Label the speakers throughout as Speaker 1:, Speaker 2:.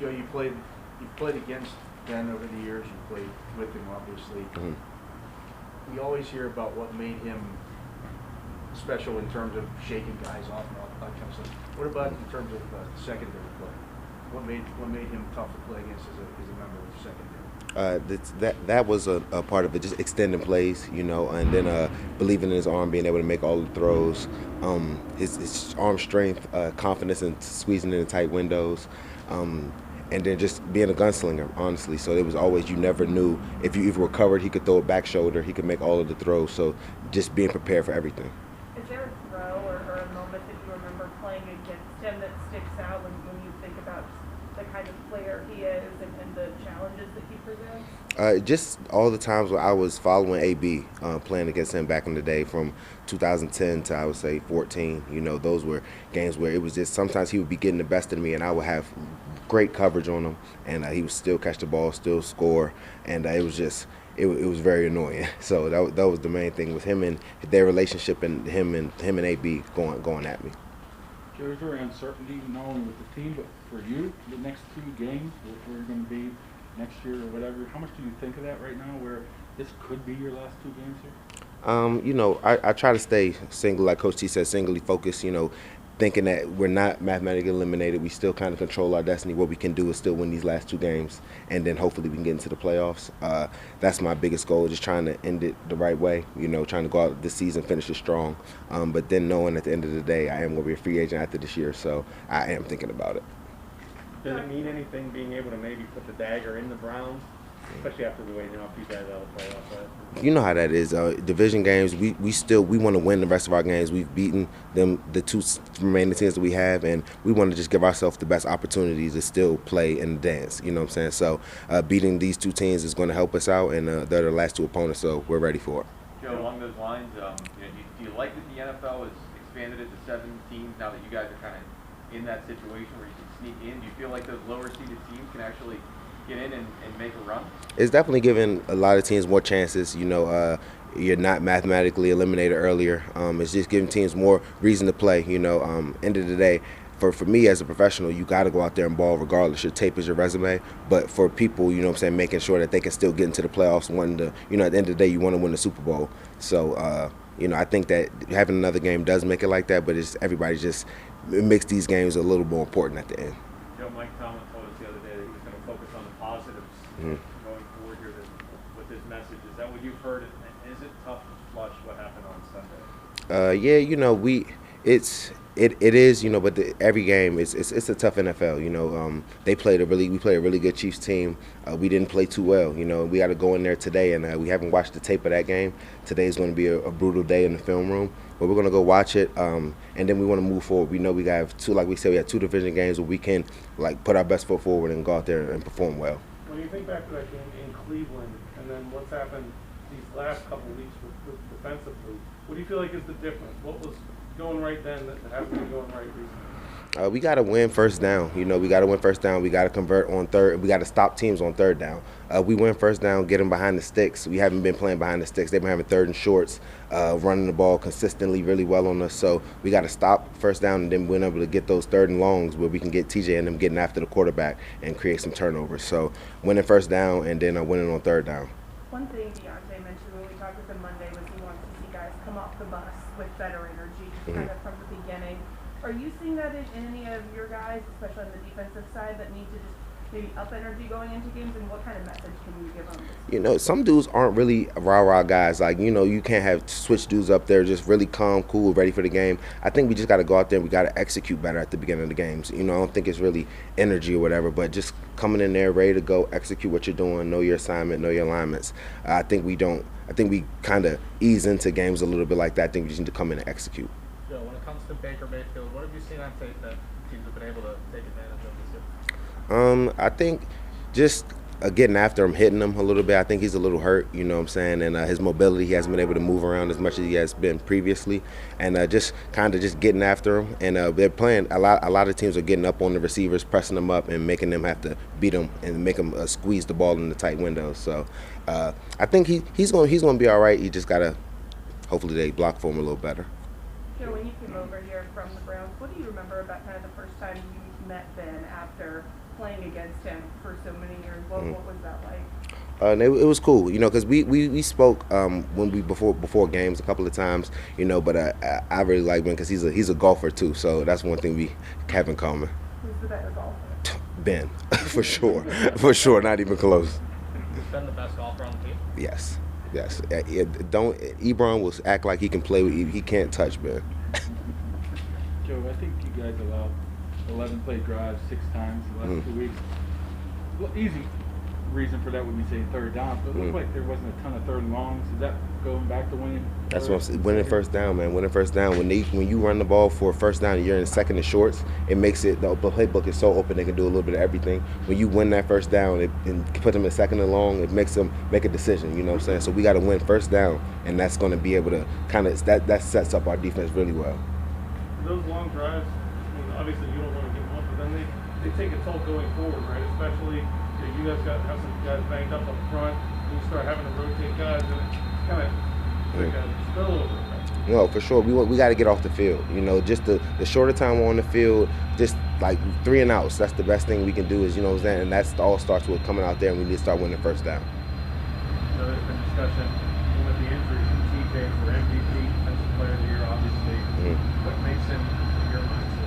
Speaker 1: Joe, you've played against Ben over the years. You played with him, obviously. We always hear about what made him special in terms of shaking guys off and all that kind of stuff. What about in terms of secondary play? What made him tough to play against as a member of secondary?
Speaker 2: That was a part of it, just extending plays, and then believing in his arm, being able to make all the throws, his arm strength, confidence in squeezing in tight windows, and then just being a gunslinger, honestly. So it was always, you never knew if you were covered, he could throw it back shoulder, he could make all of the throws. So just being prepared for everything.
Speaker 3: Is there a throw or a moment that you remember playing against him that sticks out when you think about the kind of player he is and the challenges that he presents?
Speaker 2: Just all the times where I was following AB, playing against him back in the day from 2010 to, I would say, 14. Those were games where it was just sometimes he would be getting the best of me and I would have great coverage on him, and he would still catch the ball, still score, and it was just it was very annoying. So that was the main thing with him and their relationship, and him and AB going at me.
Speaker 4: There's very uncertainty not only with the team, but for you, the next 2 games, where you're going to be next year or whatever. How much do you think of that right now, where this could be your last 2 games here?
Speaker 2: I try to stay single, like Coach T said, singly focused, thinking that we're not mathematically eliminated. We still kind of control our destiny. What we can do is still win these last 2 games, and then hopefully we can get into the playoffs. That's my biggest goal, just trying to end it the right way, trying to go out this season, finish it strong. But then knowing at the end of the day, I am going to be a free agent after this year, so I am thinking about it.
Speaker 5: Does it mean anything being able to maybe put the dagger in the Browns, especially after the way you guys out of the playoffs?
Speaker 2: You know how that is. Division games, we want to win the rest of our games. We've beaten them, the 2 remaining teams that we have, and we want to just give ourselves the best opportunities to still play and dance. You know what I'm saying? So beating these 2 teams is going to help us out, and they're the last 2 opponents, so we're ready for it.
Speaker 6: Joe, along those lines, do you like that the NFL has expanded it to 7 teams now that you guys are kind of in that situation where you can sneak in? Do you feel like those lower-seeded teams can actually get in and make a run?
Speaker 2: It's definitely giving a lot of teams more chances. You're not mathematically eliminated earlier. It's just giving teams more reason to play. End of the day, for me as a professional, you got to go out there and ball regardless. Your tape is your resume. But for people, making sure that they can still get into the playoffs, wanting to, at the end of the day, you want to win the Super Bowl. So, I think that having another game does make it like that, but everybody just makes these games a little more important at the end.
Speaker 5: Joe, Mike Tomlin told us the other day that he was going to focus on the positives going forward here with his message. Is that what you've heard? And is it tough to flush what happened on Sunday?
Speaker 2: It is, but every game it's a tough NFL. We played a really good Chiefs team. We didn't play too well. We got to go in there today, and we haven't watched the tape of that game. Today is going to be a brutal day in the film room, but we're going to go watch it, and then we want to move forward. We know we have 2, like we said, we have 2 division games where we can put our best foot forward and go out there and perform well.
Speaker 7: When you think back to that game in Cleveland, and then what's happened these last couple of weeks with defensively, what do you feel like is the difference? What was going right then that hasn't been going right recently?
Speaker 2: We got to win first down. We got to win first down. We got to convert on third. We got to stop teams on third down. We win first down, get them behind the sticks. We haven't been playing behind the sticks. They've been having 3rd and shorts, running the ball consistently really well on us. So we got to stop first down and then being able to get those 3rd and longs where we can get TJ and them getting after the quarterback and create some turnovers. So winning first down and then winning on third down.
Speaker 3: One thing Deontay mentioned when we talked with him Monday was he wants to see guys come off the bus with better energy, kind of from the beginning. Are you seeing that in any of your guys, especially on the defensive side, that need to just maybe up energy going into games, and what kind of message can you give them?
Speaker 2: Some dudes aren't really rah-rah guys. You can't have switch dudes up there just really calm, cool, ready for the game. I think we just got to go out there and we got to execute better at the beginning of the games. I don't think it's really energy or whatever, but just coming in there ready to go, execute what you're doing, know your assignment, know your alignments. I think we kind of ease into games a little bit like that. I think we just need to come in and execute.
Speaker 8: Joe, when it comes to Baker Mayfield, what have you seen on tape that teams have been able to take advantage of this year?
Speaker 2: I think just getting after him, hitting him a little bit. I think he's a little hurt, you know what I'm saying, and his mobility, he hasn't been able to move around as much as he has been previously, and just getting after him. And they're playing a lot of teams are getting up on the receivers, pressing them up, and making them have to beat them and make them squeeze the ball in the tight windows. So I think he's going to be all right. He just got to hopefully they block for him a little better.
Speaker 3: Joe, when you came over here from the Browns, what do you remember about kind of the first time you met Ben after playing against him for so many years. What was that like?
Speaker 2: It was cool, you know, because we spoke when we before games a couple of times, you know. But I really like Ben because he's a golfer too, so that's one thing we have in common.
Speaker 3: Who's the better golfer?
Speaker 2: Ben, for sure, not even close.
Speaker 8: Is Ben the best golfer on the team?
Speaker 2: Yes. Don't Ebron will act like he can play with you. He can't touch Ben.
Speaker 4: Joe, I think you guys allowed 11 play drives 6 times the last 2 weeks. Well, easy reason for that would be saying third down, but it looked like there wasn't a ton of third and longs. Is that going back to winning?
Speaker 2: That's what I'm saying. Winning first down, man. Winning first down. When you run the ball for a first down and you're in second and shorts, it makes it, the playbook is so open they can do a little bit of everything. When you win that first down and put them in second and long, it makes them make a decision, you know what I'm saying? So we got to win first down, and that's going to be able to kind of, that sets up our defense really well.
Speaker 7: Those long drives, I mean, obviously you don't want to give them up, but then they take a toll going forward, right? Especially if you guys have some guys banged up front, and you start having to rotate guys, and it's kind of like a spillover effect.
Speaker 2: No, for sure. We got to get off the field. You know, just the shorter time on the field, just like 3 and outs. That's the best thing we can do is, you know what I'm saying? And that all starts with coming out there, and we need to start winning first down.
Speaker 5: So there's been discussion with the injuries from TJ for MVP, Defensive Player of the Year, obviously. What makes him, in your mind, so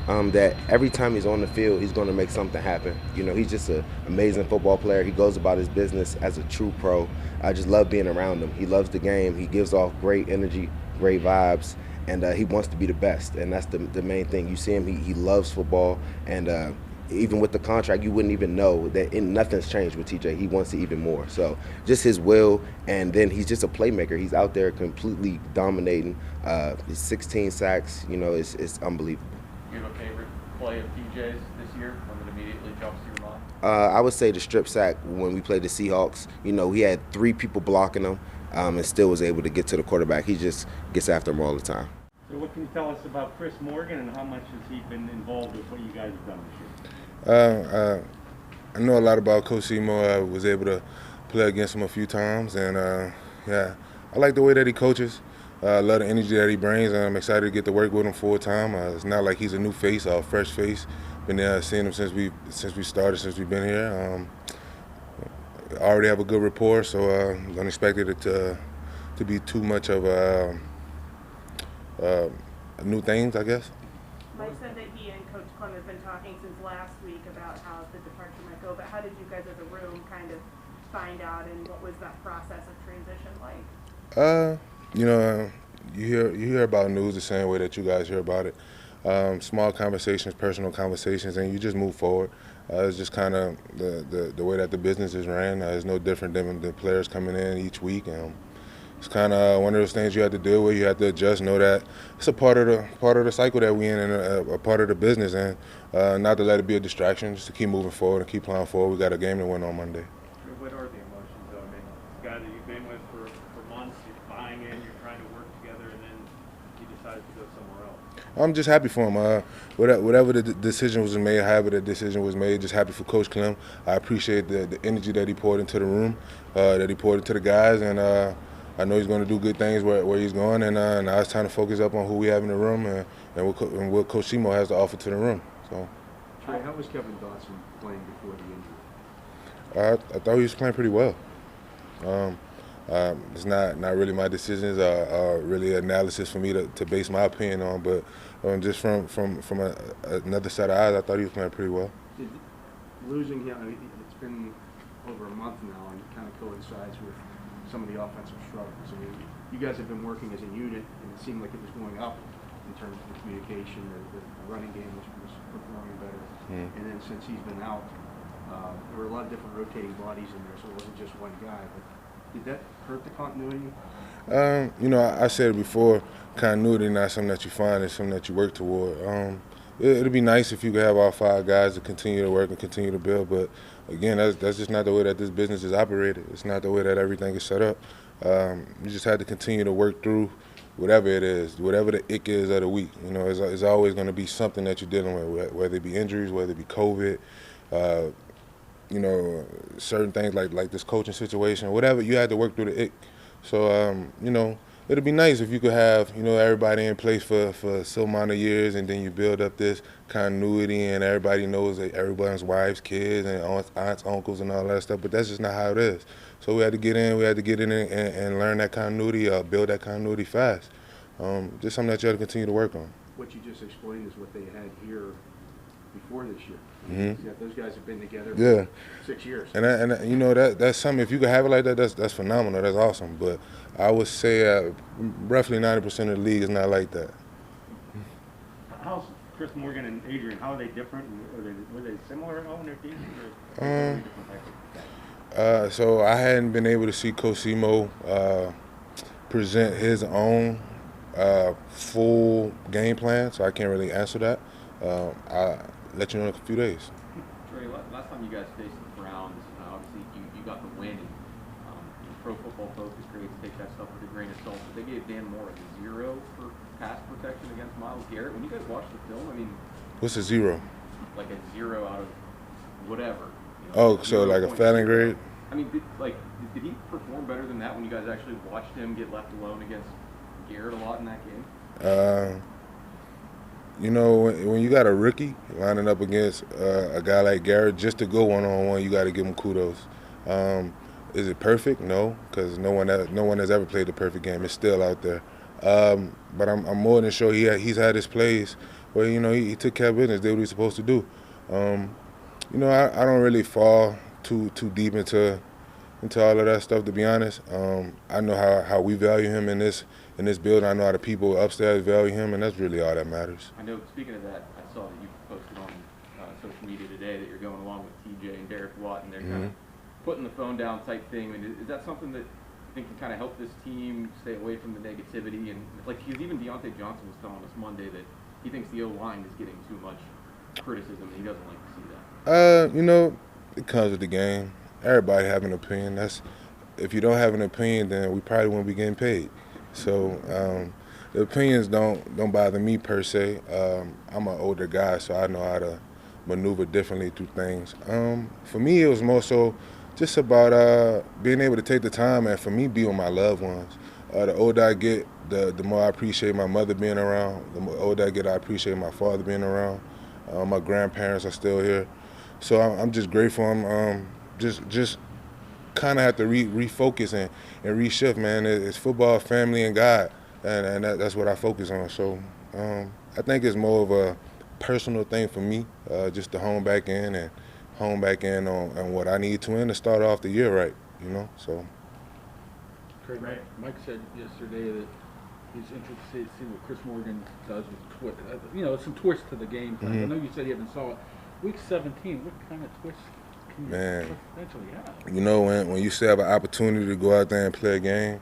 Speaker 5: special?
Speaker 2: That every time he's on the field, he's going to make something happen. You know, he's just an amazing football player. He goes about his business as a true pro. I just love being around him. He loves the game. He gives off great energy, great vibes, and he wants to be the best. And that's the main thing. You see him, he loves football, and even with the contract, you wouldn't even know that nothing's changed with TJ. He wants it even more. So just his will, and then he's just a playmaker. He's out there completely dominating. His 16 sacks, you know, it's unbelievable.
Speaker 6: You have a favorite play of TJ's this year? One that immediately jumps to your mind?
Speaker 2: I would say the strip sack when we played the Seahawks. You know, he had 3 people blocking him and still was able to get to the quarterback. He just gets after him all the time.
Speaker 9: So what can you tell us about Chris Morgan, and how much has he been involved with what you guys have done this year?
Speaker 10: I know a lot about Coach Seymour. I was able to play against him a few times, and yeah, I like the way that he coaches. I love the energy that he brings, and I'm excited to get to work with him full time. It's not like he's a new face or a fresh face. Been seeing him since we've been here. I already have a good rapport, so I don't expect it to be too much of a new things, I guess.
Speaker 3: Mike said that he and Coach Clem have been talking since last week about how the departure might go, but how did you guys as a room kind of find out, and what was that process of transition like?
Speaker 10: You know, you hear about news the same way that you guys hear about it. Small conversations, personal conversations, and you just move forward. It's just kind of the way that the business is ran. It's no different than the players coming in each week. It's kind of one of those things you have to deal with. You have to adjust, know that it's a part of the cycle that we're in, and a part of the business, and not to let it be a distraction. Just to keep moving forward and keep plowing forward. We got a game to win on Monday.
Speaker 5: What are the emotions, though? I mean, a guy that you've been with for months, you're buying in, you're trying to work together, and then he decides to go somewhere else.
Speaker 10: I'm just happy for him. Whatever the decision was made, however the decision was made, just happy for Coach Clem. I appreciate the energy that he poured into the room, that he poured into the guys, and I know he's going to do good things where he's going, and now it's time to focus up on who we have in the room and what Coach Seymour has to offer to the room. So.
Speaker 1: Trey, how was Kevin Dotson playing before the injury?
Speaker 10: I thought he was playing pretty well. It's not really my decisions or really analysis for me to base my opinion on, but just from another set of eyes, I thought he was playing pretty well.
Speaker 1: Losing him, I mean, it's been over a month now, and it kind of coincides with some of the offensive struggles. I mean, you guys have been working as a unit, and it seemed like it was going up in terms of the communication. The running game was performing better. And then since he's been out, there were a lot of different rotating bodies in there, so it wasn't just one guy. But did that hurt the continuity?
Speaker 10: You know, I said it before, continuity is not something that you find, it's something that you work toward. It'd be nice if you could have all 5 guys to continue to work and continue to build, but again, that's just not the way that this business is operated. It's not the way that everything is set up. You just have to continue to work through whatever it is, whatever the ick is of the week. You know, it's always going to be something that you're dealing with, whether it be injuries, whether it be COVID, you know, certain things like this coaching situation, whatever. You had to work through the ick. So, you know, it'd be nice if you could have, you know, everybody in place for so amount of years, and then you build up this continuity, and everybody knows that everyone's wives, kids, and aunts, uncles, and all that stuff. But that's just not how it is. So we had to get in and learn that continuity, build that continuity fast. Just something that you have to continue to work on.
Speaker 1: What you just explained is what they had here before this year.
Speaker 10: Mm-hmm.
Speaker 1: Yeah, those guys have been together
Speaker 10: Yeah.
Speaker 1: for 6 years.
Speaker 10: And you know, that's something. If you could have it like that, that's phenomenal. That's awesome. But I would say roughly 90% of the league is not like that.
Speaker 9: How's Chris Morgan and Adrian? How are they different? Were they similar at all in their teams?
Speaker 10: So I hadn't been able to see Coach Simo present his own full game plan, so I can't really answer that. I'll let you know in a few days.
Speaker 6: Trai, last time you guys faced the Browns, obviously you got the win. And Pro Football Focus grades take that stuff with a grain of salt. But they gave Dan Moore a 0 for pass protection against Myles Garrett. When you guys watched the film, I mean,
Speaker 10: What's a 0?
Speaker 6: like a 0 out of whatever.
Speaker 10: Oh, so like a failing grade?
Speaker 6: I mean, did he perform better than that when you guys actually watched him get left alone against Garrett a lot in that game?
Speaker 10: You know, when you got a rookie lining up against a guy like Garrett, just to go one-on-one, you got to give him kudos. Is it perfect? No, because no one has ever played the perfect game. It's still out there. But I'm more than sure he's had his plays where, you know, he took care of business, did what he's supposed to do. You know, I don't really fall too deep into all of that stuff, to be honest. I know how we value him in this building. I know how the people upstairs value him, and that's really all that matters.
Speaker 6: I know, speaking of that, I saw that you posted on social media today that you're going along with TJ and Derek Watt, and they're kind of putting the phone down type thing. I mean, is that something that you think can kind of help this team stay away from the negativity? And like, because even Deontay Johnson was telling us Monday that he thinks the O-line is getting too much criticism, and he doesn't like to see that.
Speaker 10: You know, it comes with the game. Everybody have an opinion. If you don't have an opinion, then we probably won't be getting paid. So the opinions don't bother me per se. I'm an older guy, so I know how to maneuver differently through things. For me, it was more so just about being able to take the time and, for me, be with my loved ones. The older I get, the more I appreciate my mother being around. The more older I get, I appreciate my father being around. My grandparents are still here. So I'm just grateful. I'm just kind of have to refocus and reshift, man. It's football, family, and God, and that's what I focus on. So I think it's more of a personal thing for me, just to hone back in on what I need to win to start off the year right, you know. So.
Speaker 4: Mike said yesterday that he's interested to see what Chris Morgan does with you know, some twist to the game plan. I know you said you haven't saw it. Week 17, what kind of twist can you potentially have?
Speaker 10: You know, when you still have an opportunity to go out there and play a game,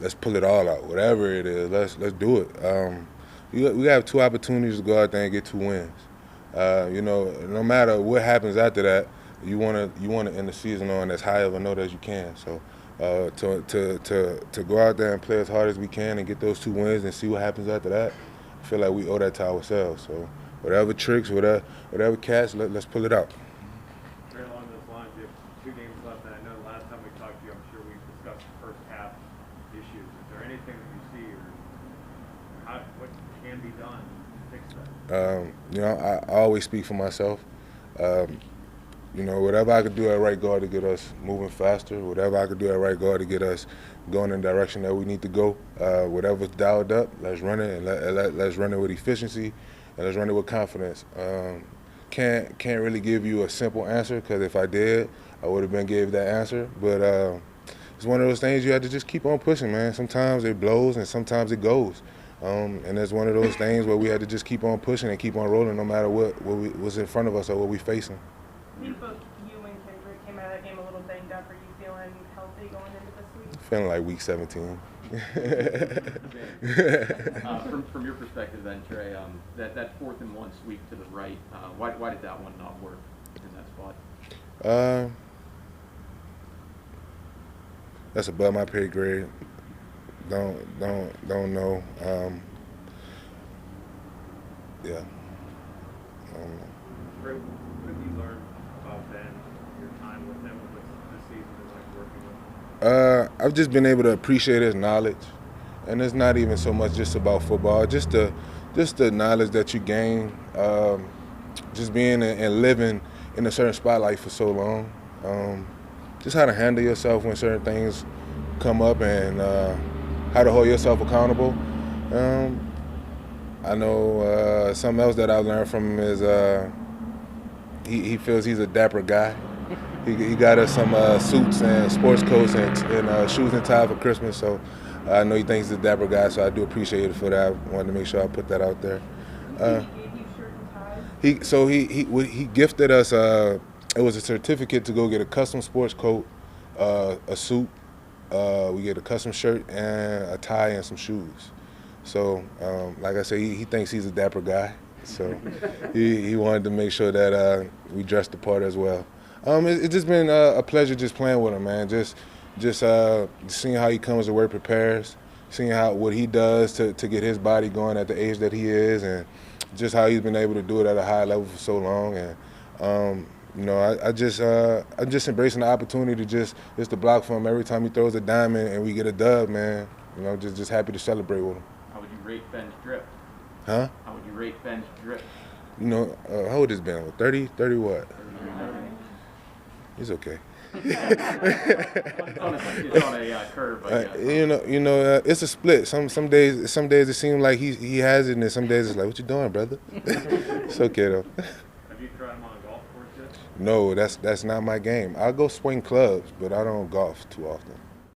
Speaker 10: let's pull it all out. Whatever it is, let's do it. We have 2 opportunities to go out there and get 2 wins. You know, no matter what happens after that, you want to end the season on as high of a note as you can. So to go out there and play as hard as we can and get those 2 wins and see what happens after that, I feel like we owe that to ourselves. So whatever tricks, whatever catch, let's pull it out.
Speaker 5: Right along those lines, you have 2 games left, and I know the last time we talked to you, I'm sure we discussed the first half issues. Is there anything that you see or what can be done to fix that?
Speaker 10: You know, I always speak for myself. You know, whatever I could do at right guard to get us moving faster, whatever I could do at right guard to get us going in the direction that we need to go, whatever's dialed up, let's run it, and let's run it with efficiency, and let's run it with confidence. Can't really give you a simple answer, because if I did, I would have been gave that answer. But it's one of those things you have to just keep on pushing, man. Sometimes it blows and sometimes it goes. And it's one of those things where we had to just keep on pushing and keep on rolling, no matter what's in front of us or what we're facing.
Speaker 3: I think both you and Kendrick came out of that game a little banged up. Are you feeling healthy going into this week?
Speaker 10: Feeling like week 17.
Speaker 6: From your perspective then, Trai, that 4th and 1 sweep to the right, why did that one not work in that spot?
Speaker 10: That's above my pay grade. Don't know. Yeah.
Speaker 5: What have you learned about Ben, your time with him, what's this season been like working with him?
Speaker 10: I've just been able to appreciate his knowledge. and it's not even so much just about football. Just the knowledge that you gain, just being and living in a certain spotlight for so long. Just how to handle yourself when certain things come up, and how to hold yourself accountable. I know something else that I learned from him is he feels he's a dapper guy. He got us some suits and sports coats and shoes and tie for Christmas, so I know he thinks he's a dapper guy, so I do appreciate it for that. I wanted to make sure I put that out there.
Speaker 3: He gave you shirt and ties?
Speaker 10: He gifted us, it was a certificate to go get a custom sports coat, a suit, we get a custom shirt and a tie and some shoes. So, like I said, he thinks he's a dapper guy, so he wanted to make sure that we dressed the part as well. It's just been a pleasure just playing with him, man. Just seeing how he comes to work, prepares, seeing what he does to get his body going at the age that he is, and just how he's been able to do it at a high level for so long. And I'm just embracing the opportunity just to block for him every time he throws a diamond and we get a dub, man. Just happy to celebrate with him.
Speaker 6: How would you rate Ben's drip?
Speaker 10: Huh?
Speaker 6: How would you rate Ben's drip?
Speaker 10: How old is Ben? 30? 30 what? He's okay.
Speaker 6: It's on a curve, I guess.
Speaker 10: It's a split. Some days it seems like he has it, and then some days it's like, what you doing, brother? It's okay though.
Speaker 5: Have you tried him on a golf course yet?
Speaker 10: No, that's not my game. I'll go swing clubs, but I don't golf too often.